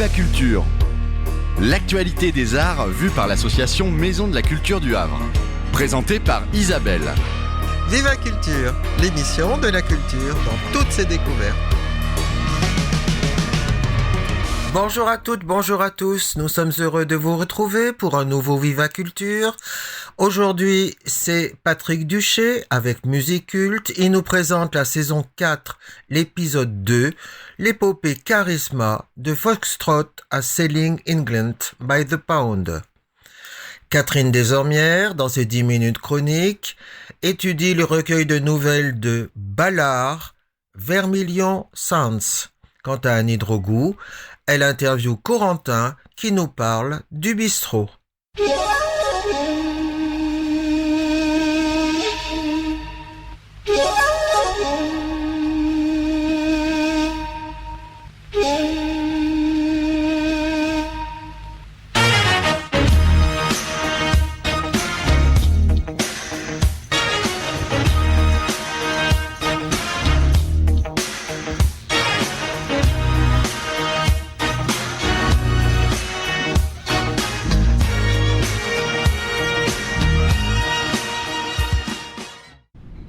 Viva Culture, l'actualité des arts vue par l'association Maison de la Culture du Havre. Présentée par Isabelle. Viva Culture, l'émission de la culture dans toutes ses découvertes. Bonjour à toutes, bonjour à tous. Nous sommes heureux de vous retrouver pour un nouveau Viva Culture. Aujourd'hui, c'est Patrick Duché avec Musique Culte. Il nous présente la saison 4, l'épisode 2, l'épopée Charisma de Foxtrot à Selling England by the Pound. Catherine Desormières, dans ses 10 minutes chroniques, étudie le recueil de nouvelles de Ballard, Vermilion Sans. Quant à Annie Drogou, elle interviewe Corentin qui nous parle du bistrot.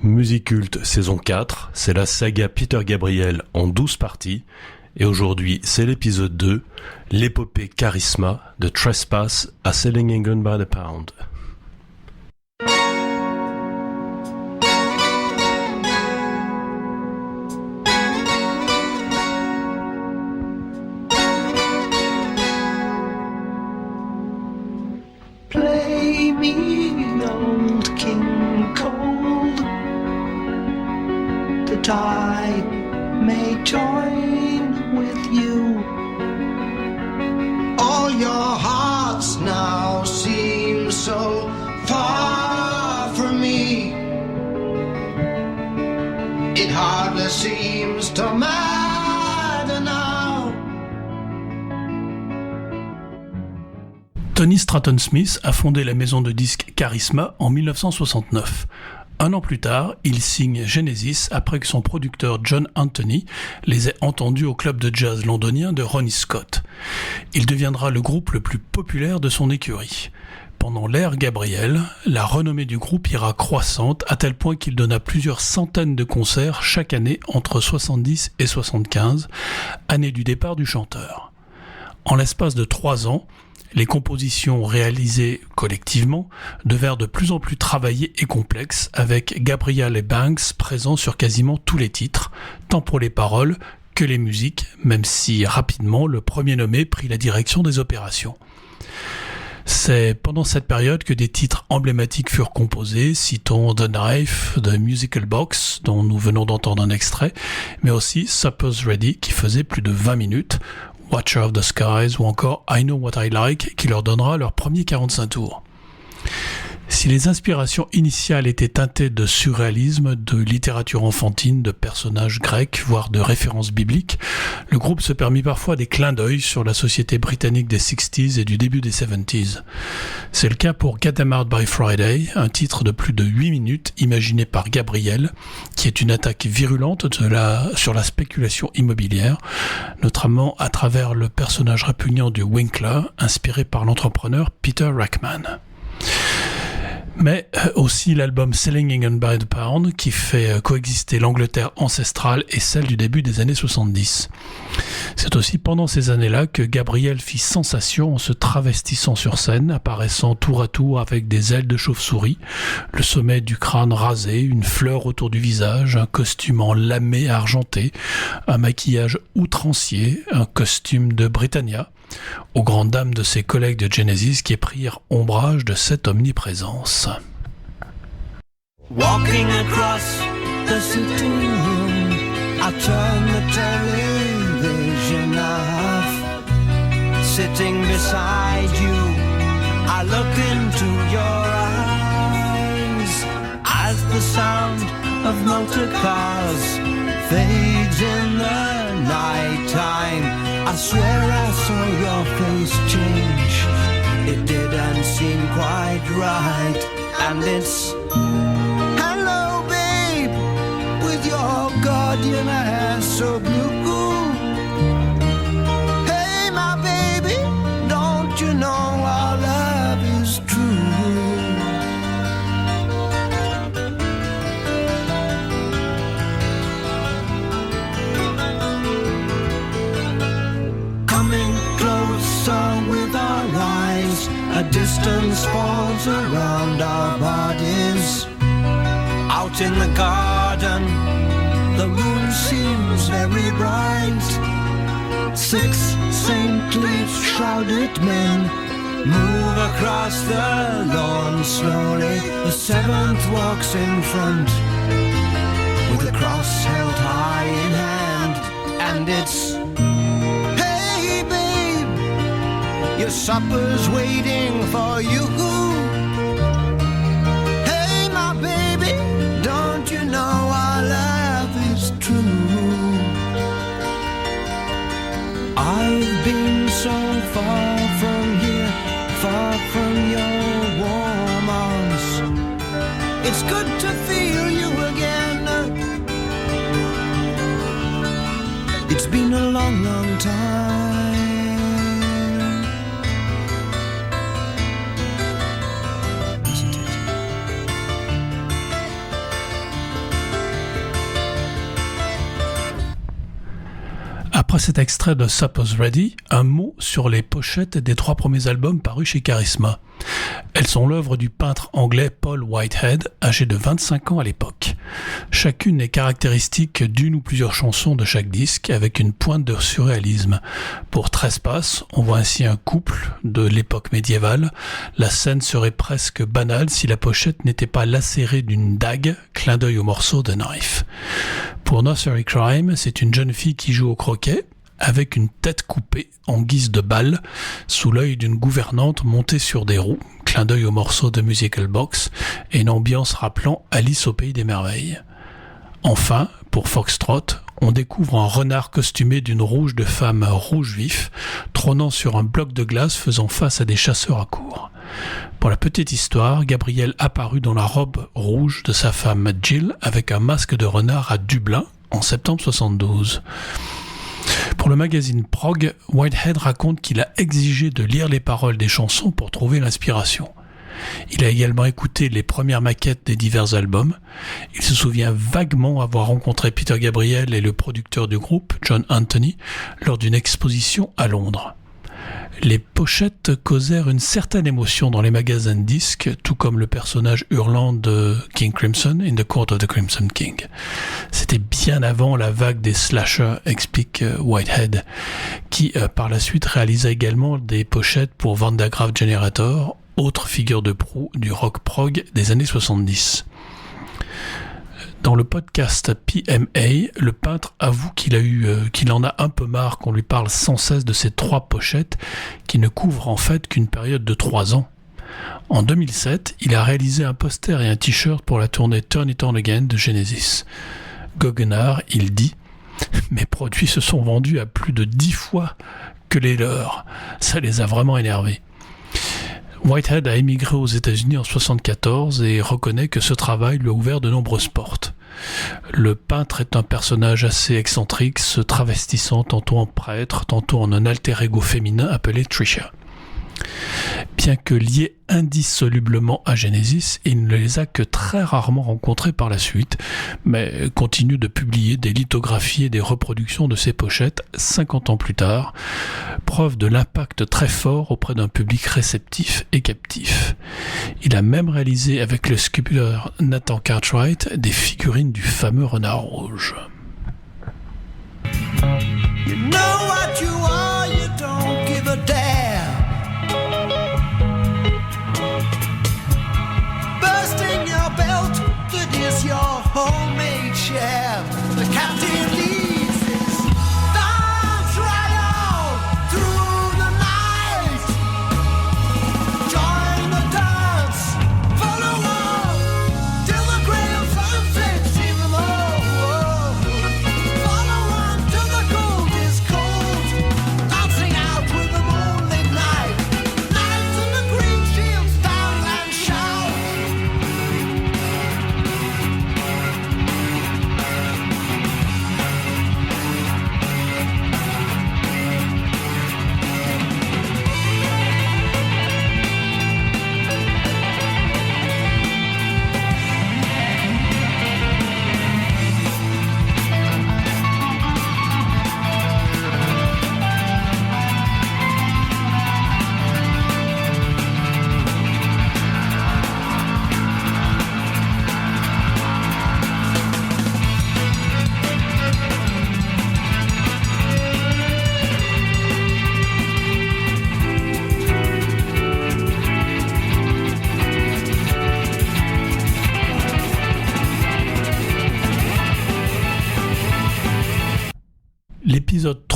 Musique Culte saison 4, c'est la saga Peter Gabriel en 12 parties, et aujourd'hui c'est l'épisode 2, l'épopée Charisma de Trespass à Selling England by the Pound. Play me old King Cole, that I may join with you. All your hearts now seem so far from me. It hardly seems to matter now. Tony Stratton Smith a fondé la maison de disques Charisma en 1969. Un an plus tard, il signe Genesis après que son producteur John Anthony les ait entendus au club de jazz londonien de Ronnie Scott. Il deviendra le groupe le plus populaire de son écurie. Pendant l'ère Gabriel, la renommée du groupe ira croissante à tel point qu'il donna plusieurs centaines de concerts chaque année entre 70 et 75, année du départ du chanteur. En l'espace de 3 ans, les compositions réalisées collectivement devinrent de plus en plus travaillées et complexes, avec Gabriel et Banks présents sur quasiment tous les titres, tant pour les paroles que les musiques, même si rapidement le premier nommé prit la direction des opérations. C'est pendant cette période que des titres emblématiques furent composés, citons The Knife, The Musical Box, dont nous venons d'entendre un extrait, mais aussi Supper's Ready, qui faisait plus de 20 minutes, Watcher of the Skies ou encore I Know What I Like, qui leur donnera leur premier 45 tours. Si les inspirations initiales étaient teintées de surréalisme, de littérature enfantine, de personnages grecs, voire de références bibliques, le groupe se permit parfois des clins d'œil sur la société britannique des 60s et du début des 70s. C'est le cas pour Get 'Em Out by Friday, un titre de plus de 8 minutes imaginé par Gabriel, qui est une attaque virulente sur la spéculation immobilière, notamment à travers le personnage répugnant du Winkler, inspiré par l'entrepreneur Peter Rackman. Mais aussi l'album Selling England by the Pound qui fait coexister l'Angleterre ancestrale et celle du début des années 70. C'est aussi pendant ces années-là que Gabriel fit sensation en se travestissant sur scène, apparaissant tour à tour avec des ailes de chauve-souris, le sommet du crâne rasé, une fleur autour du visage, un costume en lamé argenté, un maquillage outrancier, un costume de Britannia, aux grandes dames de ses collègues de Genesis qui prirent ombrage de cette omniprésence. Walking across the sitting room, I turn the television off. Sitting beside you, I look into your eyes. As the sound of motor cars fades in the night time, I swear I saw your face change. It didn't seem quite right. And it's hello babe, with your guardian hair so blue. Hey my baby, distance falls around our bodies. Out in the garden, the moon seems very bright. 6 saintly shrouded men move across the lawn slowly. The 7th walks in front with a cross held high in hand. And it's, hey babe, your supper's waiting for you. Hey my baby, don't you know our love is true? I've been so far from here, far from your warm arms. It's good to feel you again. It's been a long, long time. Isn't it? Après cet extrait de Supper's Ready, un mot sur les pochettes des 3 premiers albums parus chez Charisma. Elles sont l'œuvre du peintre anglais Paul Whitehead, âgé de 25 ans à l'époque. Chacune est caractéristique d'une ou plusieurs chansons de chaque disque, avec une pointe de surréalisme. Pour Trespass, on voit ainsi un couple de l'époque médiévale. La scène serait presque banale si la pochette n'était pas lacérée d'une dague, clin d'œil au morceau de Knife. Pour Nursery Crime, c'est une jeune fille qui joue au croquet, avec une tête coupée en guise de balle, sous l'œil d'une gouvernante montée sur des roues, clin d'œil au morceau de Musical Box, et une ambiance rappelant Alice au Pays des Merveilles. Enfin, pour Foxtrot, on découvre un renard costumé d'une rouge de femme rouge vif, trônant sur un bloc de glace faisant face à des chasseurs à courre. Pour la petite histoire, Gabriel apparut dans la robe rouge de sa femme Jill avec un masque de renard à Dublin en septembre 72. Pour le magazine Prog, Whitehead raconte qu'il a exigé de lire les paroles des chansons pour trouver l'inspiration. Il a également écouté les premières maquettes des divers albums. Il se souvient vaguement avoir rencontré Peter Gabriel et le producteur du groupe, John Anthony, lors d'une exposition à Londres. Les pochettes causèrent une certaine émotion dans les magasins de disques, tout comme le personnage hurlant de King Crimson in the Court of the Crimson King. C'était bien avant la vague des slashers, explique Whitehead, qui par la suite réalisa également des pochettes pour Van der Graaf Generator, autre figure de proue du rock prog des années 70. Dans le podcast PMA, le peintre avoue qu'il en a un peu marre qu'on lui parle sans cesse de ces 3 pochettes qui ne couvrent en fait qu'une période de 3 ans. En 2007, il a réalisé un poster et un t-shirt pour la tournée Turn It On Again de Genesis. Goguenard, il dit « Mes produits se sont vendus à plus de 10 fois que les leurs. Ça les a vraiment énervés. » Whitehead a émigré aux États-Unis en 1974 et reconnaît que ce travail lui a ouvert de nombreuses portes. Le peintre est un personnage assez excentrique, se travestissant tantôt en prêtre, tantôt en un alter ego féminin appelé Trisha. Bien que lié indissolublement à Genesis, il ne les a que très rarement rencontrés par la suite, mais continue de publier des lithographies et des reproductions de ses pochettes 50 ans plus tard, preuve de l'impact très fort auprès d'un public réceptif et captif. Il a même réalisé avec le sculpteur Nathan Cartwright des figurines du fameux renard rouge. You know what you are, you don't give a damn. Bursting your belt, it is your homemade chair. The captain leads his dance right on through the night. Join the dance, follow on till the grey of sunset sees them all. Follow on till the gold is cold.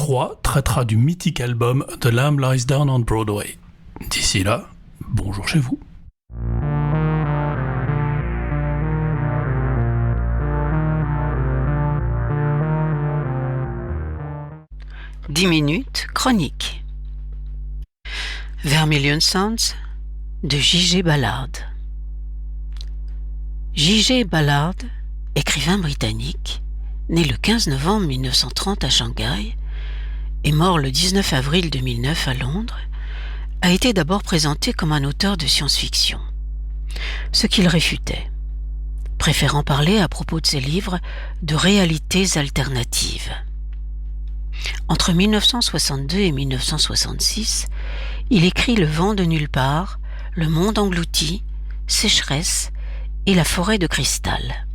3 traitera du mythique album The Lamb Lies Down on Broadway. D'ici là, bonjour chez vous. « 10 minutes, chronique. Vermilion Sounds de J.G. Ballard. J.G. Ballard, écrivain britannique, né le 15 novembre 1930 à Shanghai et mort le 19 avril 2009 à Londres, a été d'abord présenté comme un auteur de science-fiction, ce qu'il réfutait, préférant parler à propos de ses livres de réalités alternatives. Entre 1962 et 1966, il écrit Le vent de nulle part, Le monde englouti, Sécheresse et La forêt de cristal.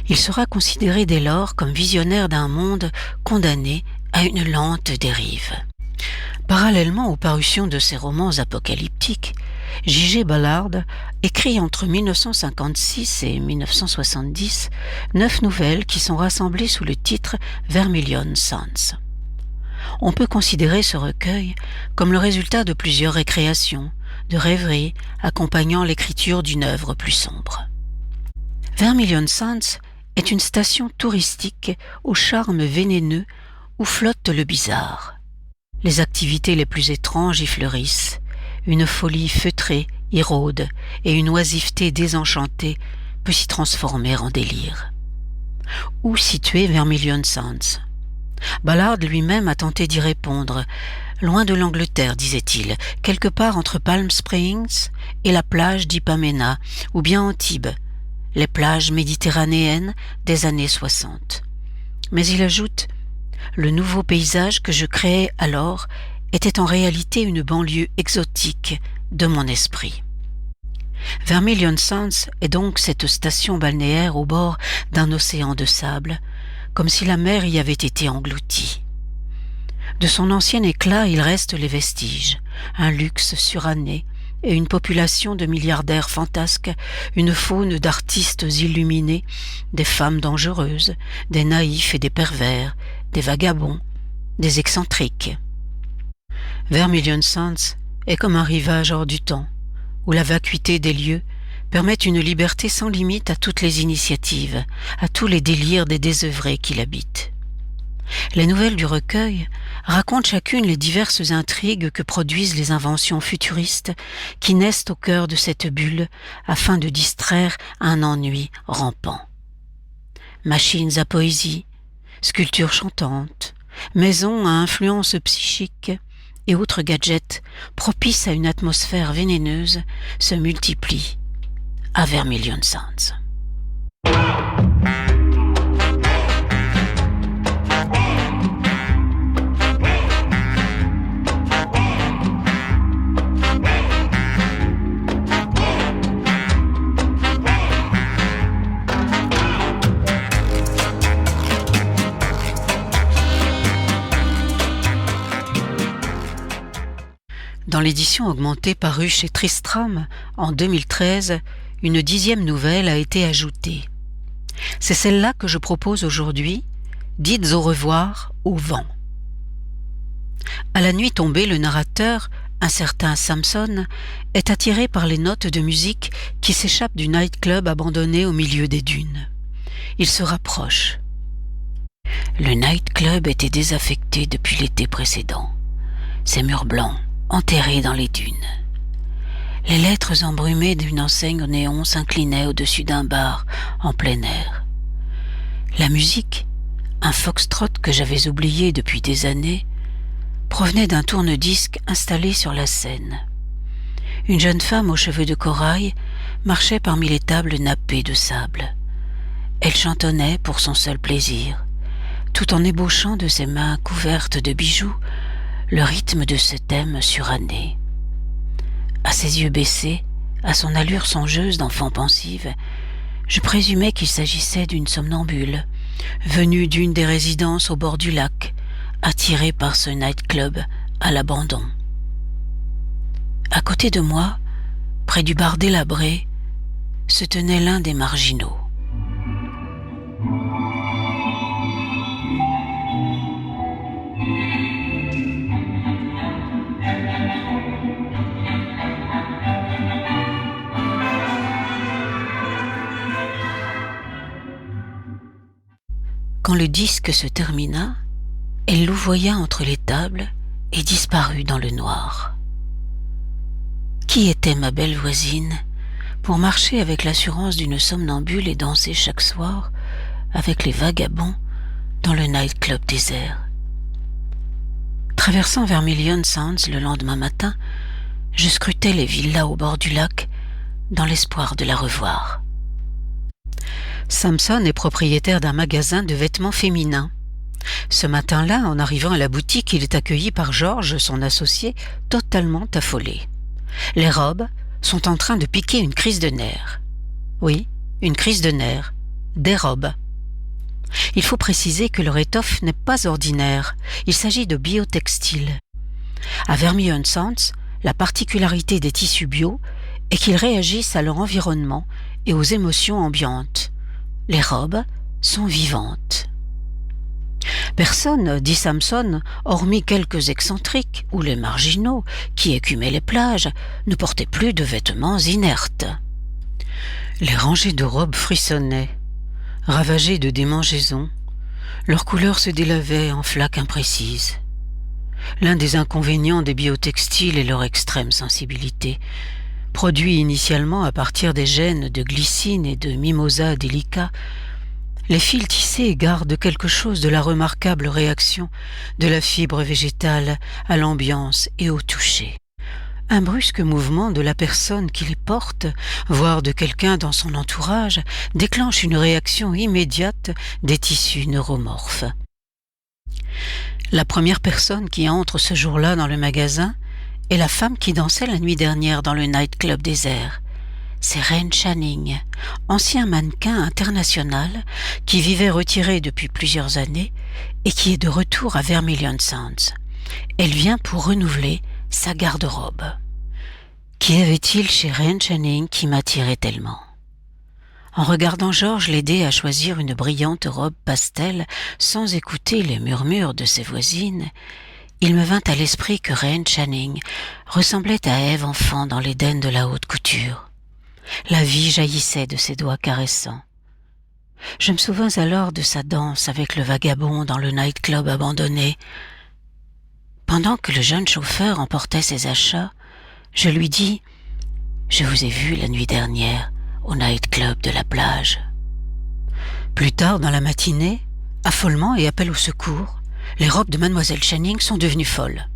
Il sera considéré dès lors comme visionnaire d'un monde condamné à une lente dérive. Parallèlement aux parutions de ses romans apocalyptiques, J.G. Ballard écrit entre 1956 et 1970 9 nouvelles qui sont rassemblées sous le titre Vermilion Sounds. On peut considérer ce recueil comme le résultat de plusieurs récréations, de rêveries accompagnant l'écriture d'une œuvre plus sombre. Vermilion Sounds est une station touristique au charme vénéneux où flotte le bizarre. Les activités les plus étranges y fleurissent, une folie feutrée y rôde et une oisiveté désenchantée peut s'y transformer en délire. Où situer Vermilion Sounds ? Ballard lui-même a tenté d'y répondre. Loin de l'Angleterre, disait-il, quelque part entre Palm Springs et la plage d'Ipanema, ou bien Antibes, les plages méditerranéennes des années 60. Mais il ajoute « Le nouveau paysage que je créais alors était en réalité une banlieue exotique de mon esprit. » Vermilion Sounds est donc cette station balnéaire au bord d'un océan de sable, comme si la mer y avait été engloutie. De son ancien éclat, il reste les vestiges, un luxe suranné et une population de milliardaires fantasques, une faune d'artistes illuminés, des femmes dangereuses, des naïfs et des pervers, des vagabonds, des excentriques. Vermilion Sounds est comme un rivage hors du temps, où la vacuité des lieux permet une liberté sans limite à toutes les initiatives, à tous les délires des désœuvrés qui l'habitent. Les nouvelles du recueil racontent chacune les diverses intrigues que produisent les inventions futuristes qui naissent au cœur de cette bulle afin de distraire un ennui rampant. Machines à poésie, sculptures chantantes, maisons à influence psychique et autres gadgets propices à une atmosphère vénéneuse se multiplient à Vermilion Sounds. Dans l'édition augmentée parue chez Tristram en 2013, une 10e nouvelle a été ajoutée. C'est celle-là que je propose aujourd'hui, Dites au revoir au vent. À la nuit tombée, le narrateur, un certain Samson, est attiré par les notes de musique qui s'échappent du night-club abandonné au milieu des dunes. Il se rapproche. Le night-club était désaffecté depuis l'été précédent. Ses murs blancs, enterrés dans les dunes. Les lettres embrumées d'une enseigne au néon s'inclinaient au-dessus d'un bar en plein air. La musique, un foxtrot que j'avais oublié depuis des années, provenait d'un tourne-disque installé sur la scène. Une jeune femme aux cheveux de corail marchait parmi les tables nappées de sable. Elle chantonnait pour son seul plaisir, tout en ébauchant de ses mains couvertes de bijoux le rythme de ce thème suranné. À ses yeux baissés, à son allure songeuse d'enfant pensive, je présumais qu'il s'agissait d'une somnambule, venue d'une des résidences au bord du lac, attirée par ce night-club à l'abandon. À côté de moi, près du bar délabré, se tenait l'un des marginaux. Quand le disque se termina, elle louvoya entre les tables et disparut dans le noir. Qui était ma belle voisine pour marcher avec l'assurance d'une somnambule et danser chaque soir avec les vagabonds dans le nightclub désert? Traversant Vermilion Sands le lendemain matin, je scrutais les villas au bord du lac dans l'espoir de la revoir. Samson est propriétaire d'un magasin de vêtements féminins. Ce matin-là, en arrivant à la boutique, il est accueilli par George, son associé, totalement affolé. Les robes sont en train de piquer une crise de nerfs. Oui, une crise de nerfs. Des robes. Il faut préciser que leur étoffe n'est pas ordinaire. Il s'agit de biotextiles. À Vermilion Sands, la particularité des tissus bio est qu'ils réagissent à leur environnement et aux émotions ambiantes. Les robes sont vivantes. Personne, dit Samson, hormis quelques excentriques ou les marginaux qui écumaient les plages, ne portait plus de vêtements inertes. Les rangées de robes frissonnaient, ravagées de démangeaisons. Leurs couleurs se délavaient en flaques imprécises. L'un des inconvénients des biotextiles est leur extrême sensibilité. Produits initialement à partir des gènes de glycine et de mimosa délicat, les fils tissés gardent quelque chose de la remarquable réaction de la fibre végétale à l'ambiance et au toucher. Un brusque mouvement de la personne qui les porte, voire de quelqu'un dans son entourage, déclenche une réaction immédiate des tissus neuromorphes. La première personne qui entre ce jour-là dans le magasin est la femme qui dansait la nuit dernière dans le nightclub désert. C'est Reine Channing, ancien mannequin international qui vivait retiré depuis plusieurs années et qui est de retour à Vermilion Sands. Elle vient pour renouveler sa garde-robe. Qu'y avait-il chez Reine Channing qui m'attirait tellement? En regardant George l'aider à choisir une brillante robe pastel sans écouter les murmures de ses voisines, il me vint à l'esprit que Reine Channing ressemblait à Ève enfant dans l'Éden de la haute couture. La vie jaillissait de ses doigts caressants. Je me souvins alors de sa danse avec le vagabond dans le nightclub abandonné. Pendant que le jeune chauffeur emportait ses achats, je lui dis « Je vous ai vu la nuit dernière au nightclub de la plage. » Plus tard dans la matinée, affolement et appel au secours, les robes de mademoiselle Channing sont devenues folles.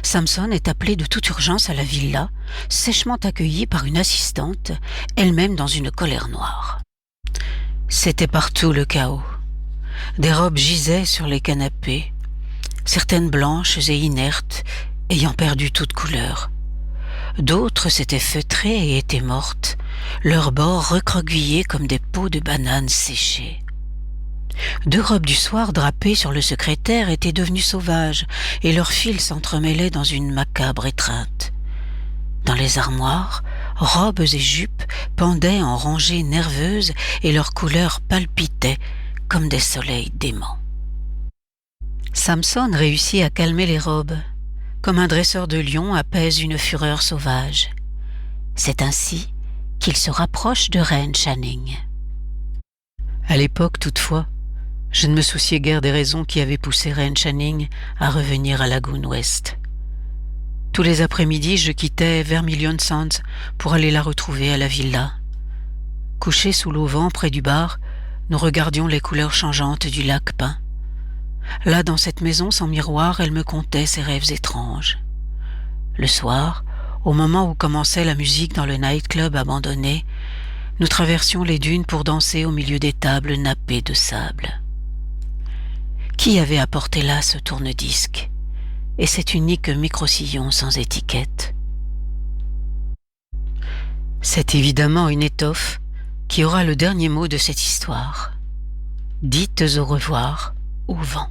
Samson est appelé de toute urgence à la villa, sèchement accueilli par une assistante, elle-même dans une colère noire. C'était partout le chaos. Des robes gisaient sur les canapés, certaines blanches et inertes, ayant perdu toute couleur. D'autres s'étaient feutrées et étaient mortes, leurs bords recroquevillés comme des peaux de bananes séchées. 2 robes du soir drapées sur le secrétaire étaient devenues sauvages et leurs fils s'entremêlaient dans une macabre étreinte. Dans les armoires, robes et jupes pendaient en rangées nerveuses et leurs couleurs palpitaient comme des soleils déments. Samson réussit à calmer les robes, comme un dresseur de lions apaise une fureur sauvage. C'est ainsi qu'il se rapproche de Reine Channing. À l'époque, toutefois, je ne me souciais guère des raisons qui avaient poussé Reine Channing à revenir à Lagoon West. Tous les après-midi, je quittais Vermilion Sands pour aller la retrouver à la villa. Couchés sous l'auvent près du bar, nous regardions les couleurs changeantes du lac peint. Là, dans cette maison sans miroir, elle me contait ses rêves étranges. Le soir, au moment où commençait la musique dans le nightclub abandonné, nous traversions les dunes pour danser au milieu des tables nappées de sable. Qui avait apporté là ce tourne-disque et cet unique micro-sillon sans étiquette? C'est évidemment une étoffe qui aura le dernier mot de cette histoire. Dites au revoir au vent.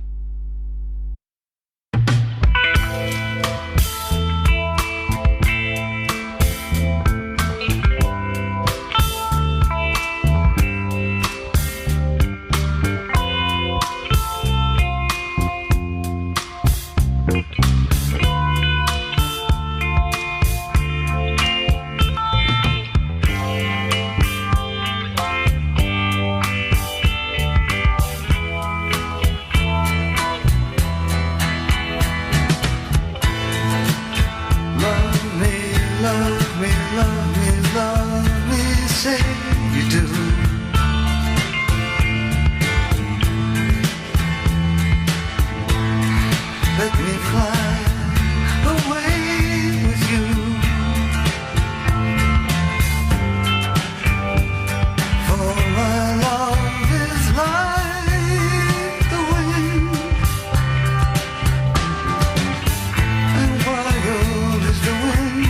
away with you. For my love is like the wind, and wild is the wind,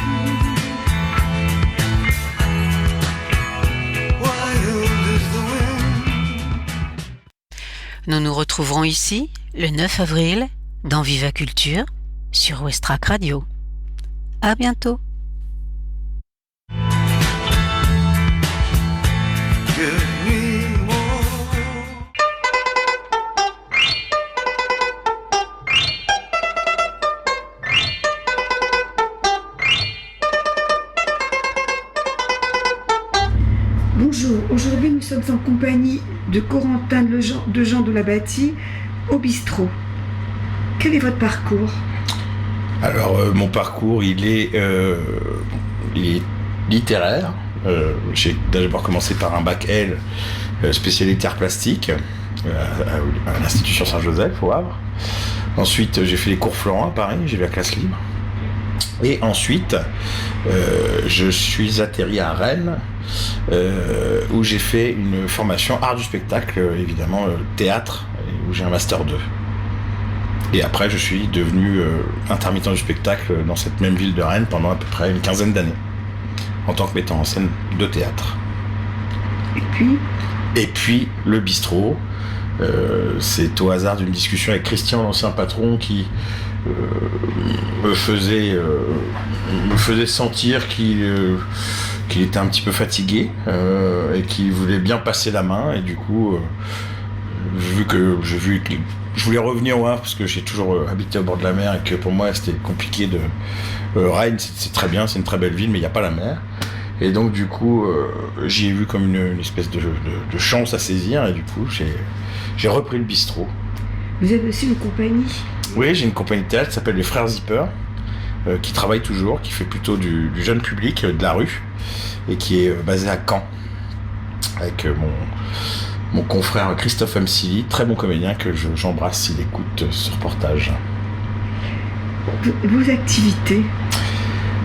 wild is the wind. Nous nous retrouverons ici le 9 avril dans Viva Culture sur Westrack Radio. À bientôt. Give me more. Bonjour, aujourd'hui nous sommes en compagnie de Corentin de Jean de la Bâtie au bistrot. Quel est votre parcours ? Alors, mon parcours, il est littéraire. J'ai d'abord commencé par un bac L, spécialité art plastique, à l'Institution Saint-Joseph, au Havre. Ensuite, j'ai fait les cours Florent à Paris, j'ai eu la classe libre. Et ensuite, je suis atterri à Rennes, où j'ai fait une formation art du spectacle, évidemment, théâtre, où j'ai un master 2. Et après, je suis devenu intermittent du spectacle dans cette même ville de Rennes pendant à peu près une quinzaine d'années, en tant que metteur en scène de théâtre. Et puis, le bistrot, c'est au hasard d'une discussion avec Christian, l'ancien patron, qui me faisait sentir qu'il était un petit peu fatigué et qu'il voulait bien passer la main. Et du coup, vu que je voulais revenir au Havre parce que j'ai toujours habité au bord de la mer et que pour moi c'était compliqué de... Rennes, c'est très bien, c'est une très belle ville, mais il n'y a pas la mer. Et donc du coup, j'y ai vu comme une espèce de chance à saisir, et du coup, j'ai repris le bistrot. Vous avez aussi une compagnie ? Oui, j'ai une compagnie de théâtre qui s'appelle les Frères Zipper, qui travaille toujours, qui fait plutôt du jeune public, de la rue, et qui est basée à Caen, avec mon confrère Christophe Amsili, très bon comédien que j'embrasse s'il écoute ce reportage. Vos activités ?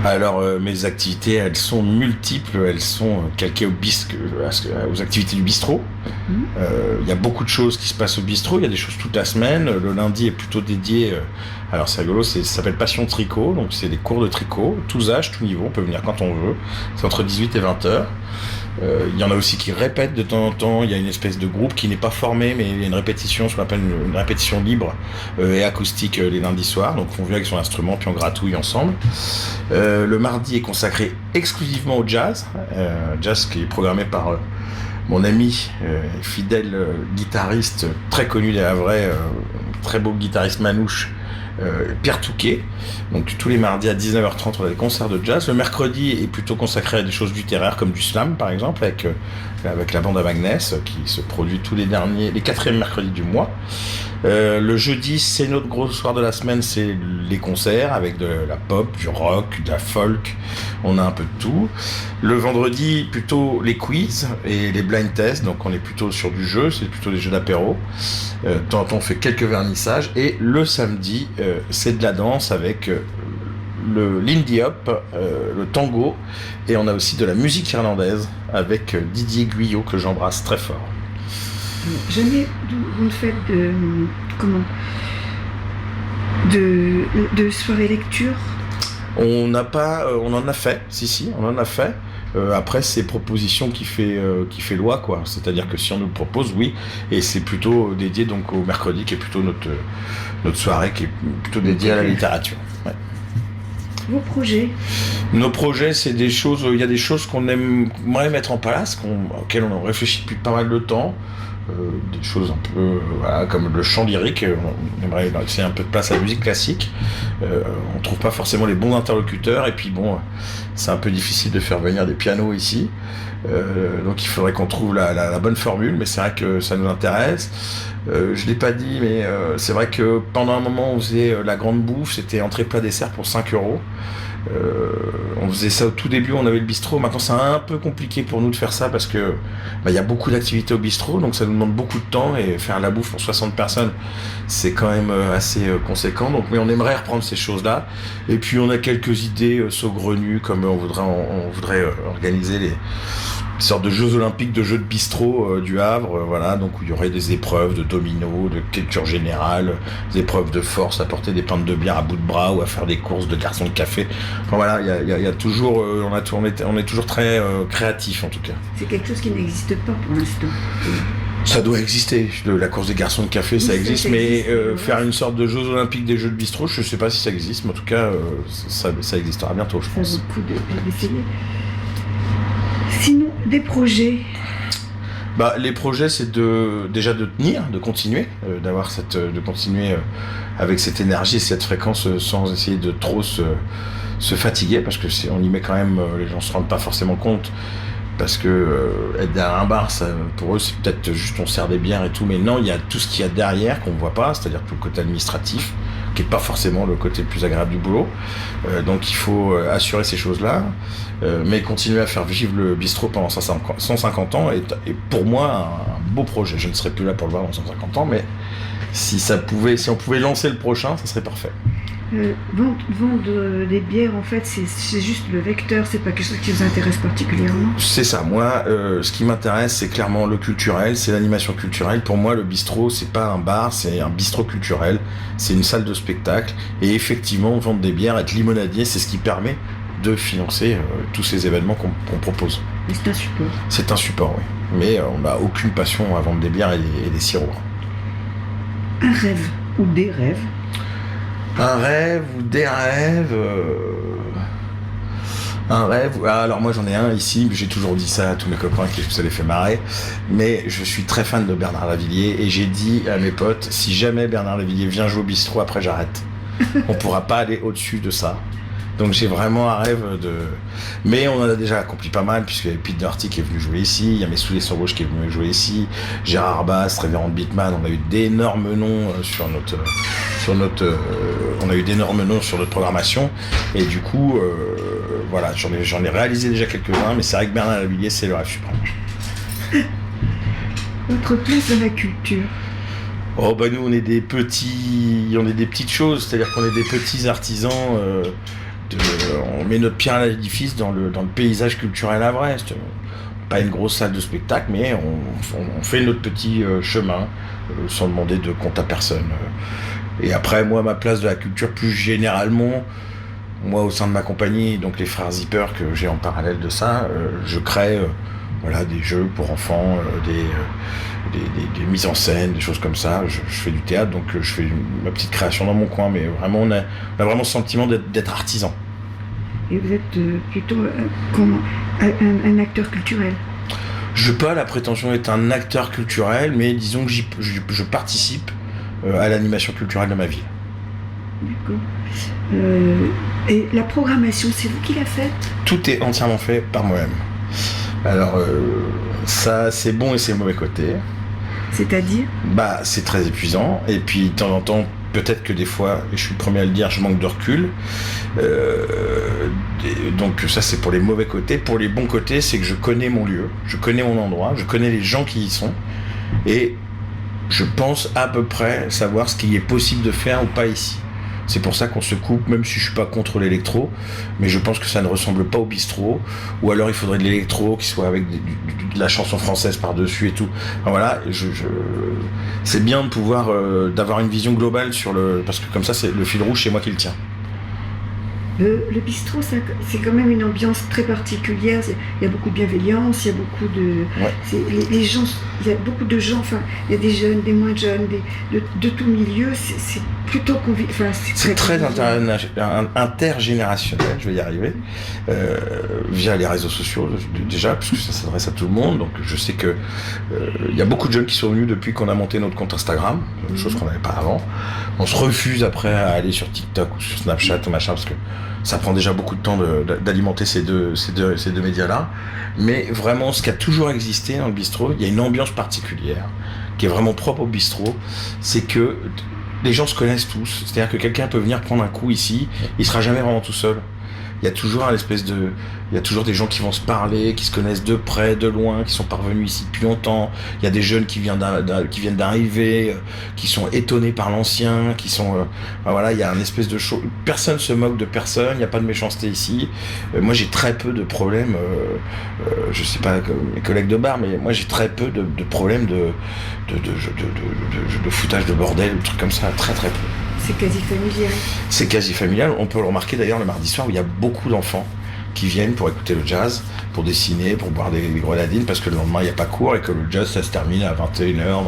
Alors, mes activités, elles sont multiples, elles sont calquées aux activités du bistrot. Il y a beaucoup de choses qui se passent au bistrot, il y a des choses toute la semaine. Le lundi est plutôt dédié, alors c'est rigolo, ça s'appelle Passion Tricot, donc c'est des cours de tricot, tous âges, tous niveaux, on peut venir quand on veut. C'est entre 18 et 20 heures. Il y en a aussi qui répètent de temps en temps. Il y a une espèce de groupe qui n'est pas formé, mais il y a une répétition, ce qu'on appelle une répétition libre et acoustique les lundis soirs. Donc on vient avec son instrument puis on gratouille ensemble. Le mardi est consacré exclusivement au jazz, jazz qui est programmé par mon ami fidèle guitariste très connu des Havrais, très beau guitariste manouche, Pierre Touquet. Donc tous les mardis à 19h30 on a des concerts de jazz. Le mercredi est plutôt consacré à des choses littéraires comme du slam par exemple avec la bande à Magnès qui se produit tous les 4e mercredis du mois. Le jeudi c'est notre gros soir de la semaine, c'est les concerts avec de la pop, du rock, de la folk, on a un peu de tout. Le vendredi plutôt les quiz et les blind tests, donc on est plutôt sur du jeu, c'est plutôt des jeux d'apéro. De temps en temps on fait quelques vernissages, et le samedi c'est de la danse avec le Lindy Hop, le tango, et on a aussi de la musique irlandaise avec Didier Guyot que j'embrasse très fort. Jamais vous ne faites de soirée lecture ? On n'a pas, on en a fait, si, on en a fait. Après, c'est proposition qui fait loi, quoi. C'est-à-dire que si on nous le propose, oui, et c'est plutôt dédié donc au mercredi, qui est plutôt notre soirée, qui est plutôt dédiée à la littérature. Ouais. Vos projets ? Nos projets, c'est des choses, il y a des choses qu'on aimerait mettre en place, auxquelles on réfléchit depuis pas mal de temps. Des choses un peu comme le chant lyrique, on aimerait laisser un peu de place à la musique classique. On trouve pas forcément les bons interlocuteurs, et puis bon, c'est un peu difficile de faire venir des pianos ici, donc il faudrait qu'on trouve la bonne formule, mais c'est vrai que ça nous intéresse. Je l'ai pas dit, mais c'est vrai que pendant un moment on faisait la grande bouffe, c'était entrée plat dessert pour 5 €. On faisait ça au tout début, on avait le bistrot. Maintenant c'est un peu compliqué pour nous de faire ça parce que y a beaucoup d'activités au bistrot, donc ça nous vous demande beaucoup de temps et faire la bouffe pour 60 personnes, c'est quand même assez conséquent. Donc, mais on aimerait reprendre ces choses-là. Et puis, on a quelques idées saugrenues, comme on voudrait organiser une sorte de Jeux Olympiques, de jeux de bistrot du Havre, voilà, donc où il y aurait des épreuves de domino, de culture générale, des épreuves de force, à porter des pintes de bière à bout de bras ou à faire des courses de garçons de café. Enfin voilà, il y a toujours, on est toujours très créatif en tout cas. C'est quelque chose qui n'existe pas pour l'instant. Ça doit exister. La course des garçons de café, ça existe, mais faire une sorte de Jeux Olympiques des jeux de bistrot, je sais pas si ça existe, mais en tout cas, ça existera bientôt, je pense. Ça vaut le coup d'essayer. Sinon, des projets. Bah, les projets, c'est déjà de tenir, de continuer, de continuer avec cette énergie et cette fréquence sans essayer de trop se fatiguer, parce que on y met quand même, les gens se rendent pas forcément compte, parce que être derrière un bar, ça, pour eux, c'est peut-être juste on sert des bières et tout, mais non, il y a tout ce qu'il y a derrière qu'on voit pas, c'est-à-dire tout le côté administratif, qui est pas forcément le côté le plus agréable du boulot. Donc il faut assurer ces choses-là, mais continuer à faire vivre le bistrot pendant 150 ans est pour moi un beau projet. Je ne serai plus là pour le voir dans 150 ans, mais si on pouvait lancer le prochain, ça serait parfait. Vendre des bières, en fait, c'est juste le vecteur, c'est pas quelque chose qui vous intéresse particulièrement? C'est ça, moi, ce qui m'intéresse, c'est clairement le culturel, c'est l'animation culturelle. Pour moi, le bistrot, c'est pas un bar, c'est un bistrot culturel, c'est une salle de spectacle. Et effectivement, vendre des bières, être limonadier, c'est ce qui permet de financer tous ces événements qu'on propose. Mais c'est un support. C'est un support, oui. Mais on n'a aucune passion à vendre des bières et des sirops. Un rêve ou des rêves? Un rêve ou des rêves Un rêve. Alors moi j'en ai un ici, j'ai toujours dit ça à tous mes copains, ça les fait marrer. Mais je suis très fan de Bernard Lavilliers et j'ai dit à mes potes, si jamais Bernard Lavilliers vient jouer au bistrot, après j'arrête. On pourra pas aller au-dessus de ça. Donc j'ai vraiment un rêve de... Mais on en a déjà accompli pas mal, puisqu'il y a Pete Doherty qui est venu jouer ici, il y a Mes Souliers sur Rouge qui est venu jouer ici, Gérard Bass, Révérend Beatman, on a eu d'énormes noms sur notre programmation, et du coup, voilà, j'en ai réalisé déjà quelques-uns, mais c'est vrai que Bernard Lavilliers, c'est le rêve suprême. Votre place dans la culture? Oh bah nous on est des petites choses, c'est-à-dire qu'on est des petits artisans, on met notre pierre à l'édifice dans le paysage culturel havrais. Pas une grosse salle de spectacle, mais on fait notre petit chemin sans demander de compte à personne. Et après, moi, ma place de la culture plus généralement, moi au sein de ma compagnie, donc les frères Zipper que j'ai en parallèle de ça, je crée voilà, des jeux pour enfants, des mises en scène, des choses comme ça. Je fais du théâtre, donc je fais ma petite création dans mon coin, mais vraiment on a vraiment ce sentiment d'être artisan. Et vous êtes plutôt un acteur culturel? Je n'ai pas la prétention d'être un acteur culturel, mais disons que je participe à l'animation culturelle de ma ville. D'accord. Et la programmation, c'est vous qui la faites? Tout est entièrement fait par moi-même. Alors, ça, c'est bon et c'est mauvais côté. C'est-à-dire? Bah, c'est très épuisant. Et puis, de temps en temps, peut-être que des fois, et je suis le premier à le dire, je manque de recul. Donc, ça, c'est pour les mauvais côtés. Pour les bons côtés, c'est que je connais mon lieu, je connais mon endroit, je connais les gens qui y sont. Et je pense à peu près savoir ce qu'il est possible de faire ou pas ici. C'est pour ça qu'on se coupe, même si je suis pas contre l'électro, mais je pense que ça ne ressemble pas au bistrot, ou alors il faudrait de l'électro qui soit avec de la chanson française par-dessus et tout. Enfin, voilà, c'est bien de pouvoir d'avoir une vision globale parce que comme ça, c'est le fil rouge, c'est moi qui le tiens. Le bistrot, c'est quand même une ambiance très particulière. Il y a beaucoup de bienveillance, il y a beaucoup de... Ouais. Les gens, il y a beaucoup de gens, enfin, il y a des jeunes, des moins jeunes, de tout milieu. C'est plutôt convivial. Enfin, c'est très intergénérationnel, je vais y arriver, via les réseaux sociaux déjà, puisque ça s'adresse à tout le monde. Donc je sais que il y a beaucoup de jeunes qui sont venus depuis qu'on a monté notre compte Instagram, chose qu'on n'avait pas avant. On se refuse après à aller sur TikTok ou sur Snapchat ou machin, parce que ça prend déjà beaucoup de temps d'alimenter ces deux médias-là. Mais vraiment, ce qui a toujours existé dans le bistrot, il y a une ambiance particulière qui est vraiment propre au bistrot, c'est que les gens se connaissent tous. C'est-à-dire que quelqu'un peut venir prendre un coup ici, il sera jamais vraiment tout seul. il y a toujours il y a toujours des gens qui vont se parler, qui se connaissent de près, de loin, qui sont parvenus ici depuis longtemps. Il y a des jeunes qui viennent d'arriver, qui sont étonnés par l'ancien, qui sont, voilà, il y a une espèce de chose. Personne se moque de personne, il n'y a pas de méchanceté ici. Moi, j'ai très peu de problèmes. Je sais pas mes collègues de bar, mais moi, j'ai très peu de problèmes de foutage de bordel, de trucs comme ça, très très peu. C'est quasi familial. C'est quasi familial. On peut le remarquer d'ailleurs le mardi soir où il y a beaucoup d'enfants qui viennent pour écouter le jazz, pour dessiner, pour boire des grenadines, parce que le lendemain il n'y a pas cours et que le jazz ça se termine à 21h,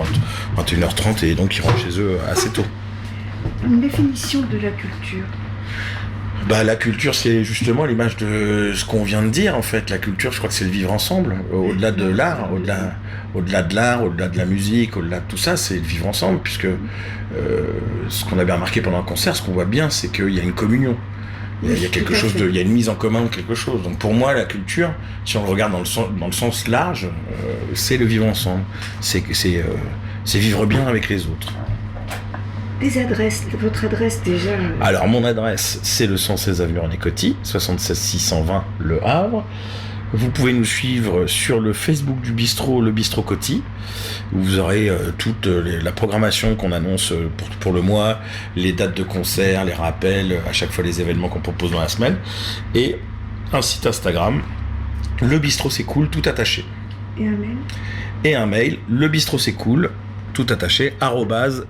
21h30 et donc ils rentrent chez eux assez tôt. Une définition de la culture. La culture, c'est justement l'image de ce qu'on vient de dire, en fait. La culture, je crois que c'est le vivre ensemble. Au-delà de l'art, au-delà de l'art, au-delà de la musique, au-delà de tout ça, c'est le vivre ensemble, puisque ce qu'on a bien remarqué pendant un concert, ce qu'on voit bien, c'est qu'il y a une communion. Il y a quelque chose il y a une mise en commun de quelque chose. Donc pour moi, la culture, si on le regarde dans le sens large, c'est le vivre ensemble. C'est vivre bien avec les autres. Des adresses, votre adresse déjà. Alors mon adresse, c'est le 116 avenue René Coty, 76 620 Le Havre. Vous pouvez nous suivre sur le Facebook du bistrot, le bistrot Coty, où vous aurez toute la programmation qu'on annonce pour le mois, les dates de concert, les rappels, à chaque fois les événements qu'on propose dans la semaine, et un site Instagram, le bistrot c'est cool, tout attaché. Et un mail. Et un mail, le bistrot c'est cool, tout attaché,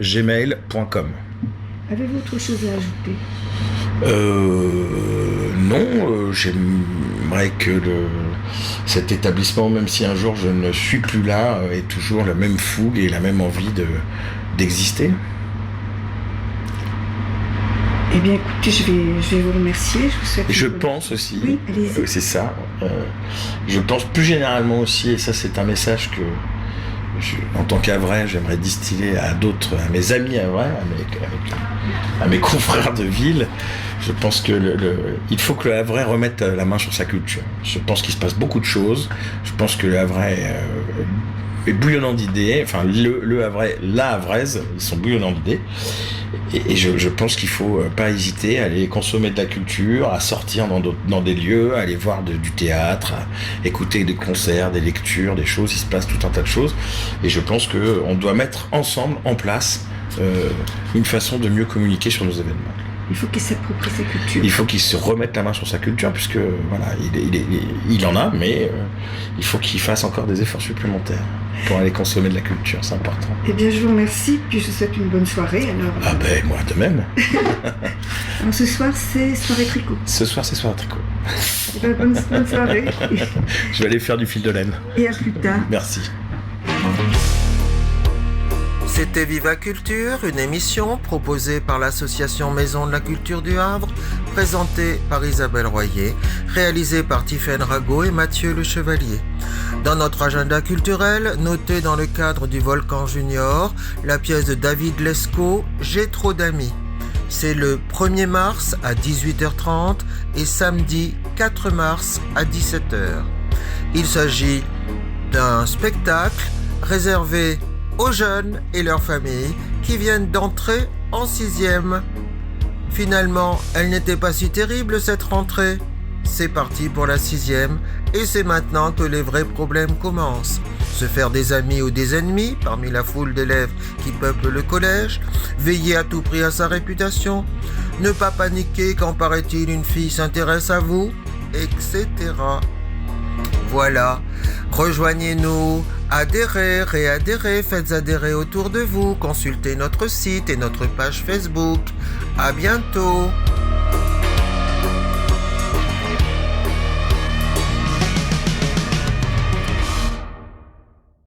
@gmail.com. Avez-vous autre chose à ajouter ? Non, j'aimerais que cet établissement, même si un jour je ne suis plus là, ait toujours la même fougue et la même envie d'exister. Eh bien, écoutez, je vais vous remercier. Je vous souhaite. Je pense aussi, oui, allez-y. C'est ça. Je pense plus généralement aussi, et ça c'est un message que en tant qu'Havrais, j'aimerais distiller à mes amis Havrais, à mes confrères de ville. Je pense que il faut que le Havrais remette la main sur sa culture. Je pense qu'il se passe beaucoup de choses. Je pense que le Havrais est bouillonnant d'idées. Enfin, le Havrais, la Havraise, ils sont bouillonnants d'idées. Et je pense qu'il faut pas hésiter à aller consommer de la culture, à sortir dans des lieux, à aller voir du théâtre, à écouter des concerts, des lectures, des choses. Il se passe tout un tas de choses. Et je pense qu'on doit mettre ensemble en place une façon de mieux communiquer sur nos événements. Il faut qu'il s'approprie sa culture. Il faut qu'il se remette la main sur sa culture, puisque voilà, il en a, mais il faut qu'il fasse encore des efforts supplémentaires pour aller consommer de la culture, c'est important. Eh bien, je vous remercie, puis je vous souhaite une bonne soirée. Alors, moi de même. Alors, ce soir, c'est soirée tricot. Ce soir, c'est soirée tricot. Eh bien, bonne soirée. Je vais aller faire du fil de laine. Et à plus tard. Merci. C'était Viva Culture, une émission proposée par l'association Maison de la Culture du Havre, présentée par Isabelle Royer, réalisée par Tiffaine Rago et Mathieu Le Chevalier. Dans notre agenda culturel, notez dans le cadre du Volcan Junior la pièce de David Lescaut, J'ai trop d'amis. C'est le 1er mars à 18h30 et samedi 4 mars à 17h. Il s'agit d'un spectacle réservé aux jeunes et leurs familles qui viennent d'entrer en 6e. Finalement, elle n'était pas si terrible cette rentrée. C'est parti pour la 6e et c'est maintenant que les vrais problèmes commencent. Se faire des amis ou des ennemis parmi la foule d'élèves qui peuplent le collège, veiller à tout prix à sa réputation, ne pas paniquer quand paraît-il une fille s'intéresse à vous, etc. Voilà, rejoignez-nous, adhérez, réadhérez, faites adhérer autour de vous, consultez notre site et notre page Facebook. À bientôt.